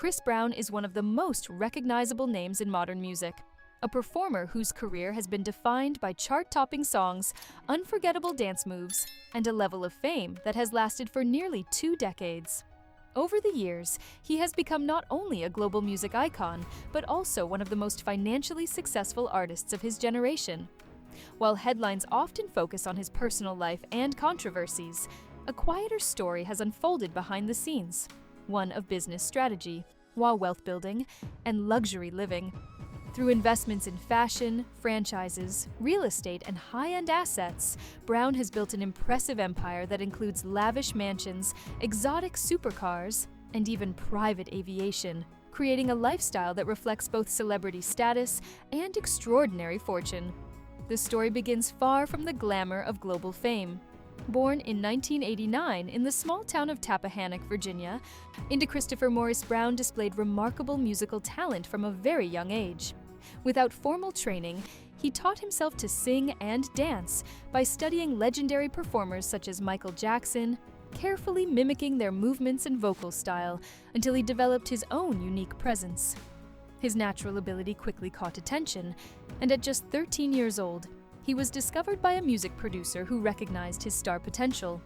Chris Brown is one of the most recognizable names in modern music. A performer whose career has been defined by chart-topping songs, unforgettable dance moves, and a level of fame that has lasted for nearly 2 decades. Over the years, he has become not only a global music icon, but also one of the most financially successful artists of his generation. While headlines often focus on his personal life and controversies, a quieter story has unfolded behind the scenes, one of business strategy, wealth building, and luxury living. Through investments in fashion, franchises, real estate, and high-end assets, Brown has built an impressive empire that includes lavish mansions, exotic supercars, and even private aviation, creating a lifestyle that reflects both celebrity status and extraordinary fortune. The story begins far from the glamour of global fame. Born in 1989 in the small town of Tappahannock, Virginia, Christopher Morris Brown displayed remarkable musical talent from a very young age. Without formal training, he taught himself to sing and dance by studying legendary performers such as Michael Jackson, carefully mimicking their movements and vocal style until he developed his own unique presence. His natural ability quickly caught attention, and at just 13 years old, he was discovered by a music producer who recognized his star potential.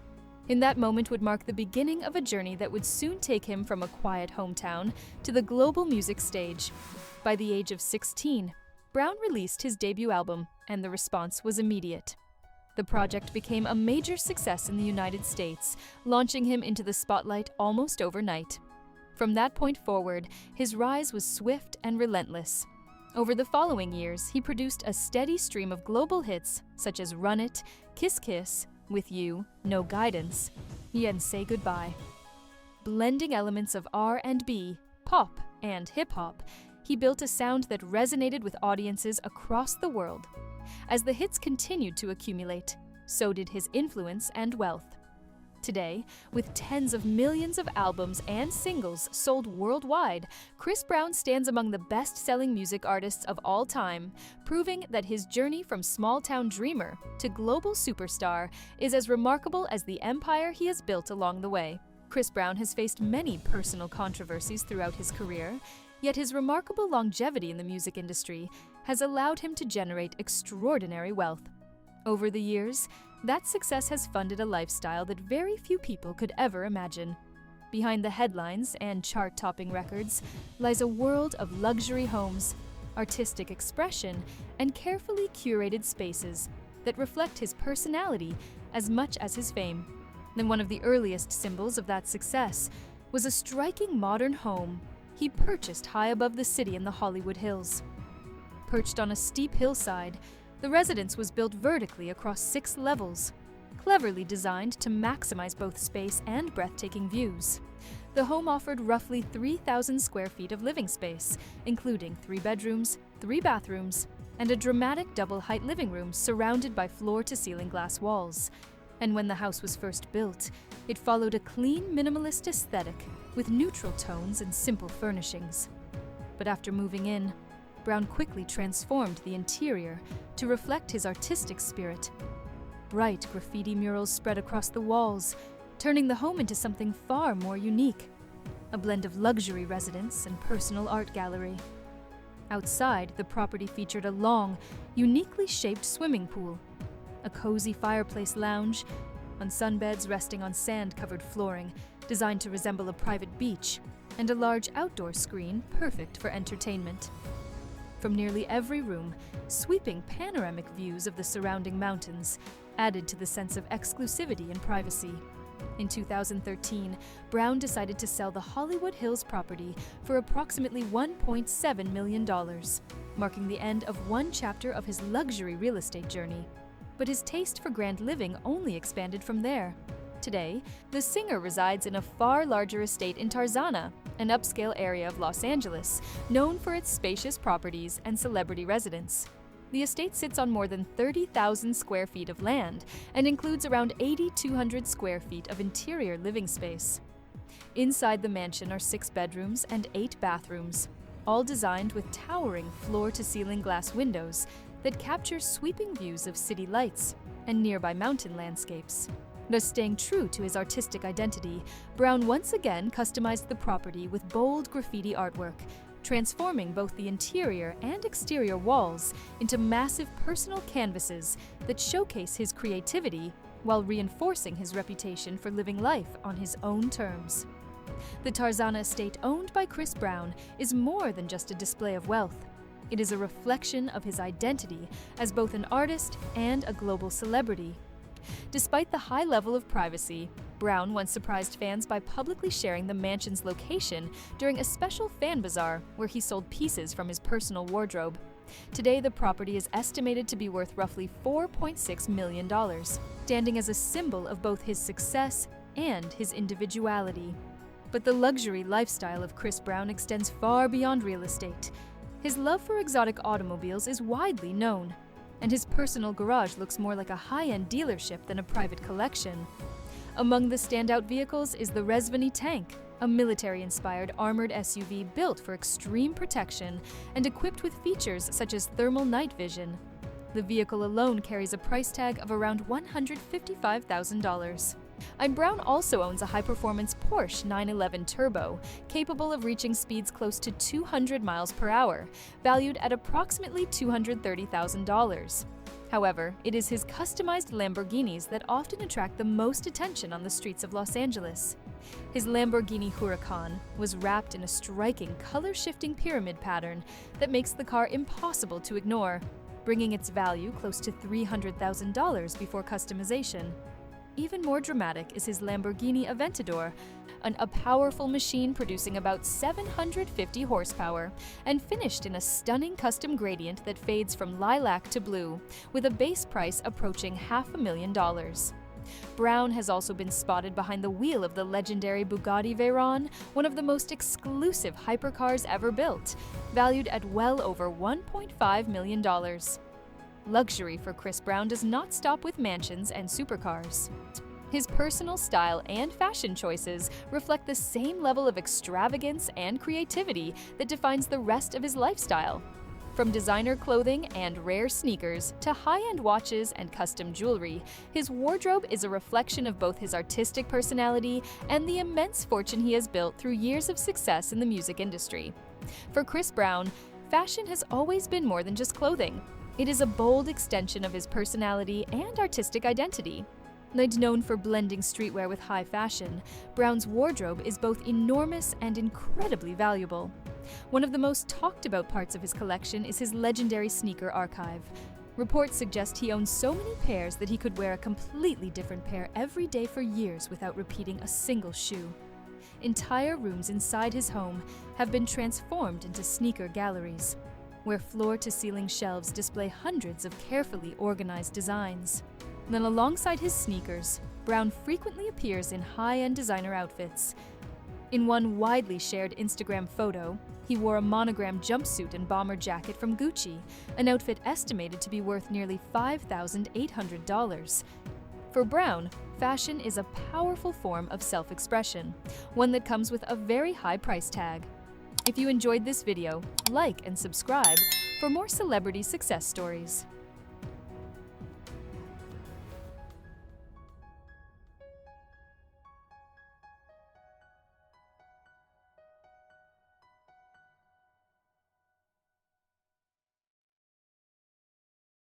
In that moment would mark the beginning of a journey that would soon take him from a quiet hometown to the global music stage. By the age of 16, Brown released his debut album, and the response was immediate. The project became a major success in the United States, launching him into the spotlight almost overnight. From that point forward, his rise was swift and relentless. Over the following years, he produced a steady stream of global hits such as Run It, Kiss Kiss, With You, No Guidance, and Say Goodbye. Blending elements of R&B, pop, and hip-hop, he built a sound that resonated with audiences across the world. As the hits continued to accumulate, so did his influence and wealth. Today, with tens of millions of albums and singles sold worldwide, Chris Brown stands among the best-selling music artists of all time, proving that his journey from small-town dreamer to global superstar is as remarkable as the empire he has built along the way. Chris Brown has faced many personal controversies throughout his career, yet his remarkable longevity in the music industry has allowed him to generate extraordinary wealth. Over the years, that success has funded a lifestyle that very few people could ever imagine. Behind the headlines and chart-topping records lies a world of luxury homes, artistic expression, and carefully curated spaces that reflect his personality as much as his fame. And one of the earliest symbols of that success was a striking modern home he purchased high above the city in the Hollywood Hills. Perched on a steep hillside, the residence was built vertically across 6 levels, cleverly designed to maximize both space and breathtaking views. The home offered roughly 3,000 square feet of living space, including 3 bedrooms, 3 bathrooms, and a dramatic double-height living room surrounded by floor-to-ceiling glass walls. And when the house was first built, it followed a clean, minimalist aesthetic with neutral tones and simple furnishings. But after moving in, Brown quickly transformed the interior to reflect his artistic spirit. Bright graffiti murals spread across the walls, turning the home into something far more unique, a blend of luxury residence and personal art gallery. Outside, the property featured a long, uniquely shaped swimming pool, a cozy fireplace lounge, on sunbeds resting on sand-covered flooring designed to resemble a private beach, and a large outdoor screen perfect for entertainment. From nearly every room, sweeping panoramic views of the surrounding mountains added to the sense of exclusivity and privacy. In 2013, Brown decided to sell the Hollywood Hills property for approximately $1.7 million, marking the end of one chapter of his luxury real estate journey. But his taste for grand living only expanded from there. Today, the singer resides in a far larger estate in Tarzana, an upscale area of Los Angeles, known for its spacious properties and celebrity residence. The estate sits on more than 30,000 square feet of land and includes around 8,200 square feet of interior living space. Inside the mansion are 6 bedrooms and 8 bathrooms, all designed with towering floor-to-ceiling glass windows that capture sweeping views of city lights and nearby mountain landscapes. Thus staying true to his artistic identity, Brown once again customized the property with bold graffiti artwork, transforming both the interior and exterior walls into massive personal canvases that showcase his creativity while reinforcing his reputation for living life on his own terms. The Tarzana estate owned by Chris Brown is more than just a display of wealth. It is a reflection of his identity as both an artist and a global celebrity. Despite the high level of privacy, Brown once surprised fans by publicly sharing the mansion's location during a special fan bazaar where he sold pieces from his personal wardrobe. Today, the property is estimated to be worth roughly $4.6 million, standing as a symbol of both his success and his individuality. But the luxury lifestyle of Chris Brown extends far beyond real estate. His love for exotic automobiles is widely known, and his personal garage looks more like a high-end dealership than a private collection. Among the standout vehicles is the Rezvani tank, a military-inspired armored SUV built for extreme protection and equipped with features such as thermal night vision. The vehicle alone carries a price tag of around $155,000. Brown also owns a high-performance Porsche 911 Turbo, capable of reaching speeds close to 200 miles per hour, valued at approximately $230,000. However, it is his customized Lamborghinis that often attract the most attention on the streets of Los Angeles. His Lamborghini Huracan was wrapped in a striking, color-shifting pyramid pattern that makes the car impossible to ignore, bringing its value close to $300,000 before customization. Even more dramatic is his Lamborghini Aventador, a powerful machine producing about 750 horsepower and finished in a stunning custom gradient that fades from lilac to blue, with a base price approaching $500,000. Brown has also been spotted behind the wheel of the legendary Bugatti Veyron, one of the most exclusive hypercars ever built, valued at well over $1.5 million. Luxury for Chris Brown does not stop with mansions and supercars. His personal style and fashion choices reflect the same level of extravagance and creativity that defines the rest of his lifestyle. From designer clothing and rare sneakers to high-end watches and custom jewelry, his wardrobe is a reflection of both his artistic personality and the immense fortune he has built through years of success in the music industry. For Chris Brown, fashion has always been more than just clothing. It is a bold extension of his personality and artistic identity. Known for blending streetwear with high fashion, Brown's wardrobe is both enormous and incredibly valuable. One of the most talked about parts of his collection is his legendary sneaker archive. Reports suggest he owns so many pairs that he could wear a completely different pair every day for years without repeating a single shoe. Entire rooms inside his home have been transformed into sneaker galleries, where floor-to-ceiling shelves display hundreds of carefully organized designs. Then alongside his sneakers, Brown frequently appears in high-end designer outfits. In one widely shared Instagram photo, he wore a monogrammed jumpsuit and bomber jacket from Gucci, an outfit estimated to be worth nearly $5,800. For Brown, fashion is a powerful form of self-expression, one that comes with a very high price tag. If you enjoyed this video, like and subscribe for more celebrity success stories.